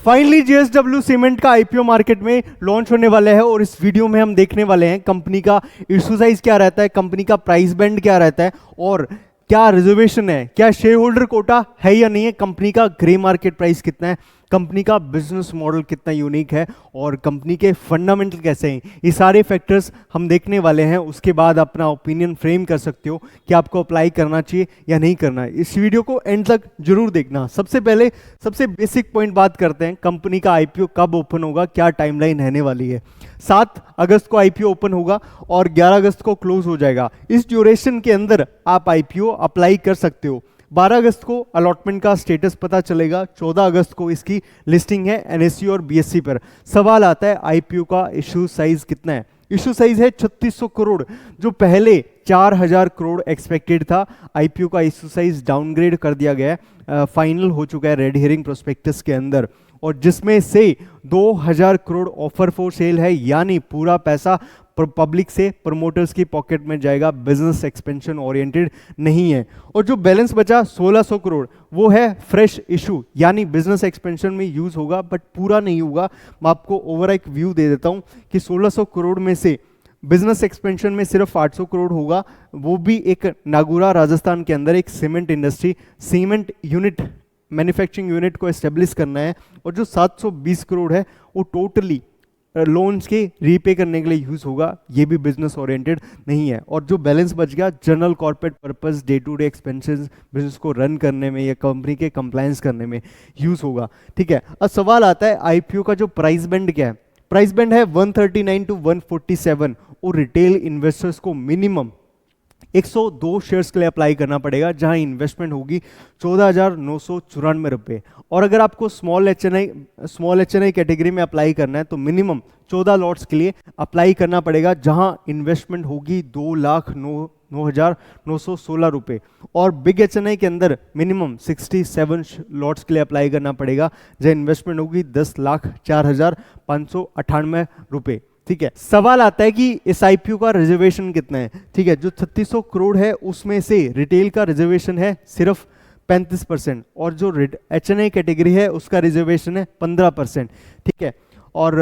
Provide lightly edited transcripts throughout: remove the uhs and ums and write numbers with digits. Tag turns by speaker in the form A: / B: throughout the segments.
A: Finally JSW cement का IPO market में launch होने वाला है और इस वीडियो में हम देखने वाले हैं कंपनी का इशू साइज क्या रहता है, कंपनी का प्राइस बैंड क्या रहता है और क्या रिजर्वेशन है, क्या शेयर होल्डर कोटा है या नहीं है, कंपनी का ग्रे मार्केट प्राइस कितना है, कंपनी का बिजनेस मॉडल कितना यूनिक है और कंपनी के फंडामेंटल कैसे हैं, ये सारे फैक्टर्स हम देखने वाले हैं। उसके बाद अपना ओपिनियन फ्रेम कर सकते हो कि आपको अप्लाई करना चाहिए या नहीं करना है। इस वीडियो को एंड तक जरूर देखना। सबसे पहले सबसे बेसिक पॉइंट बात करते हैं, कंपनी का आईपीओ कब ओपन होगा, क्या टाइमलाइन रहने वाली है। 7 अगस्त को आईपीओ ओपन होगा और 11 अगस्त को क्लोज हो जाएगा। इस ड्यूरेशन के अंदर आप आईपीओ अप्लाई कर सकते हो। 12 अगस्त को अलॉटमेंट का स्टेटस पता चलेगा, 14 अगस्त को इसकी लिस्टिंग है एनएससी और बीएससी पर। सवाल आता है आईपीओ का इशू साइज कितना है। इशू साइज है 3600 करोड़, जो पहले 4000 करोड़ एक्सपेक्टेड था। आईपीओ का इशू साइज डाउनग्रेड कर दिया गया है, फाइनल हो चुका है रेड हेरिंग प्रोस्पेक्टस के अंदर, और जिसमें से 2000 करोड़ ऑफर फॉर सेल है, यानी पूरा पैसा पब्लिक से प्रमोटर्स की पॉकेट में जाएगा, बिजनेस एक्सपेंशन ओरिएंटेड नहीं है। और जो बैलेंस बचा 1600 करोड़ वो है फ्रेश इशू, यानी बिजनेस एक्सपेंशन में यूज होगा बट पूरा नहीं होगा। मैं आपको ओवर एक व्यू दे देता हूं कि 1600 करोड़ में से बिजनेस एक्सपेंशन में सिर्फ 800 करोड़ होगा, वो भी एक नागुरा राजस्थान के अंदर एक cement industry cement unit manufacturing unit को एस्टेब्लिश करना है। और जो 720 करोड़ है वो टोटली लोन्स के रीपे करने के लिए यूज होगा, ये भी बिजनेस ओरिएंटेड नहीं है। और जो बैलेंस बच गया general corporate purpose day to day expenses business को रन करने में या कंपनी के कंप्लायंस करने में यूज होगा। ठीक है, अब सवाल आता है आईपीओ का जो प्राइस बैंड क्या है। प्राइस बैंड है 139 टू 147 और रिटेल इन्वेस्टर्स को मिनिमम 102 शेयर्स के लिए अप्लाई करना पड़ेगा, जहां इन्वेस्टमेंट होगी 14,994 रुपये। और अगर आपको small H N I category में अप्लाई करना है तो मिनिमम 14 लॉट्स के लिए अप्लाई करना पड़ेगा, जहां इन्वेस्टमेंट होगी 2,09,916 रुपये। और बिग एच एन आई के अंदर मिनिमम 67 लॉट्स के लिए अप्लाई करना पड़ेगा, जहां इन्वेस्टमेंट होगी 10,04,598 रुपये। ठीक है, सवाल आता है कि इस आईपीओ का रिजर्वेशन कितना है। ठीक है, जो 3600 करोड़ है उसमें से रिटेल का रिजर्वेशन है सिर्फ 35% और जो एचएनआई कैटेगरी है उसका रिजर्वेशन है 15%। ठीक है, और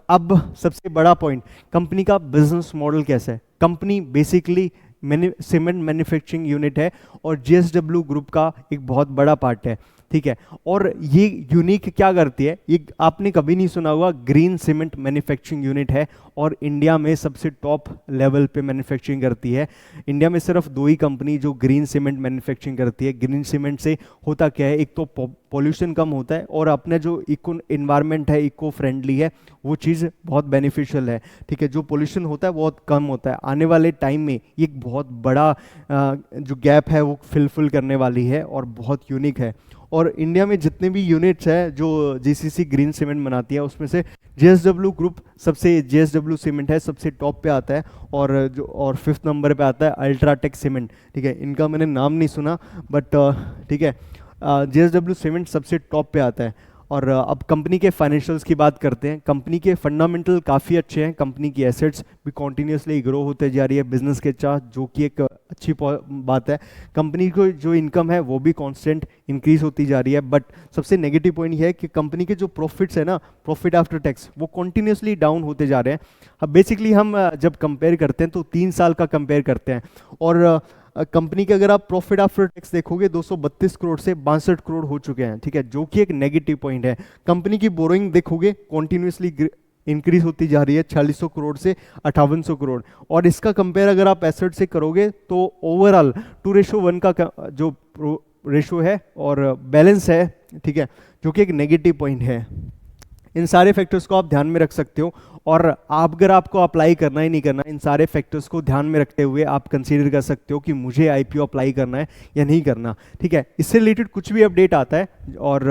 A: अब सबसे बड़ा पॉइंट, कंपनी का बिजनेस मॉडल कैसा है। Company basically cement manufacturing unit है और जेएसडब्ल्यू ग्रुप का एक बहुत बड़ा पार्ट है। ठीक है, और ये यूनिक क्या करती है, ये आपने कभी नहीं सुना होगा, ग्रीन सीमेंट मैन्युफैक्चरिंग यूनिट है और इंडिया में सबसे टॉप लेवल पे मैन्युफैक्चरिंग करती है। इंडिया में सिर्फ 2 ही कंपनी जो ग्रीन सीमेंट मैन्युफैक्चरिंग करती है। ग्रीन सीमेंट से होता क्या है, एक तो पॉल्यूशन कम होता है और अपना जो इको एनवायरनमेंट है इको फ्रेंडली है, वो चीज़ बहुत बेनिफिशियल है। ठीक है, जो पॉल्यूशन होता है बहुत कम होता है। आने वाले टाइम में ये एक बहुत बड़ा जो गैप है वो फिलफिल करने वाली है और बहुत यूनिक है। और इंडिया में जितने भी यूनिट्स हैं जो जीसीसी ग्रीन सीमेंट बनाती है उसमें से जेएसडब्ल्यू ग्रुप सबसे, जेएसडब्ल्यू सीमेंट है सबसे टॉप पे आता है और 5th नंबर पे आता है अल्ट्राटेक सीमेंट। ठीक है, इनका मैंने नाम नहीं सुना बट ठीक है, जेएसडब्ल्यू सीमेंट सबसे टॉप पे आता है। और अब कंपनी के फाइनेंशियल्स की बात करते हैं। कंपनी के फंडामेंटल काफ़ी अच्छे हैं, कंपनी की एसेट्स भी कॉन्टीन्यूसली ग्रो होते जा रही है बिजनेस के साथ, जो कि एक अच्छी बात है। कंपनी को जो इनकम है वो भी कांस्टेंट इंक्रीज होती जा रही है। बट सबसे नेगेटिव पॉइंट ये है कि कंपनी के जो प्रॉफिट्स है ना, प्रॉफिट आफ्टर टैक्स, वो कॉन्टीन्यूसली डाउन होते जा रहे हैं। अब बेसिकली हम जब कंपेयर करते हैं तो 3 साल का कंपेयर करते हैं और कंपनी के अगर आप प्रॉफिट आफ्टर टैक्स देखोगे 232 करोड़ से 62 करोड़ हो चुके हैं। ठीक है, जो कि एक नेगेटिव पॉइंट है। कंपनी की बोरोइंग देखोगे कॉन्टिन्यूसली इंक्रीज होती जा रही है 4600 करोड़ से 5800 करोड़। और इसका कंपेयर अगर आप एसेट से करोगे तो ओवरऑल 2:1 का जो रेशो है और बैलेंस है, ठीक है, जो कि एक नेगेटिव पॉइंट है। इन सारे फैक्टर्स को आप ध्यान में रख सकते हो और अगर आपको अप्लाई करना ही नहीं करना, इन सारे फैक्टर्स को ध्यान में रखते हुए आप कंसीडर कर सकते हो कि मुझे आईपीओ अप्लाई करना है या नहीं करना। ठीक है, इससे रिलेटेड कुछ भी अपडेट आता है और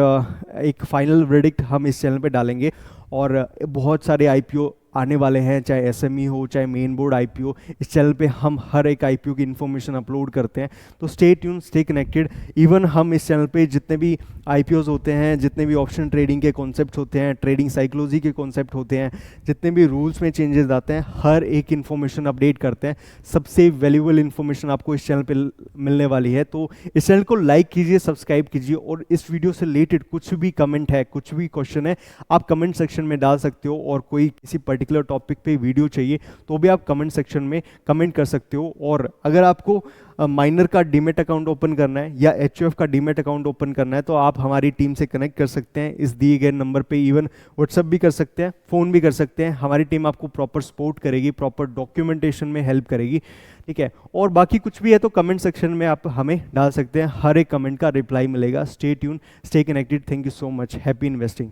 A: एक फाइनल वर्डिक्ट हम इस चैनल पे डालेंगे और बहुत सारे आईपीओ आने वाले हैं, चाहे SME हो चाहे मेन बोर्ड IPO, इस चैनल पे हम हर एक IPO की इन्फॉर्मेशन अपलोड करते हैं। तो stay tune, stay connected. Even हम इस चैनल पे जितने भी IPOs होते हैं, जितने भी ऑप्शन ट्रेडिंग के कॉन्सेप्ट होते हैं, ट्रेडिंग साइकोलॉजी के कॉन्सेप्ट होते हैं, जितने भी रूल्स में चेंजेस आते हैं, हर एक इन्फॉर्मेशन अपडेट करते हैं। सबसे वैल्यूएबल इन्फॉर्मेशन आपको इस चैनल पे मिलने वाली है। तो इस चैनल को लाइक कीजिए, सब्सक्राइब कीजिए, और इस वीडियो से रिलेटेड कुछ भी कमेंट है, कुछ भी क्वेश्चन है, आप कमेंट सेक्शन में डाल सकते हो। और कोई किसी पर्टिकुलर टॉपिक पे वीडियो चाहिए तो भी आप कमेंट सेक्शन में कमेंट कर सकते हो। और अगर आपको माइनर का डीमेट अकाउंट ओपन करना है या HUF का डीमेट अकाउंट ओपन करना है तो आप हमारी टीम से कनेक्ट कर सकते हैं इस दिए गए नंबर पे। इवन व्हाट्सअप भी कर सकते हैं, फ़ोन भी कर सकते हैं। हमारी टीम आपको प्रॉपर सपोर्ट करेगी, प्रॉपर डॉक्यूमेंटेशन में हेल्प करेगी, ठीक है। और बाकी कुछ भी है तो कमेंट सेक्शन में आप हमें डाल सकते हैं, हर एक कमेंट का रिप्लाई मिलेगा। Stay tune, stay connected. Thank you so much. Happy investing.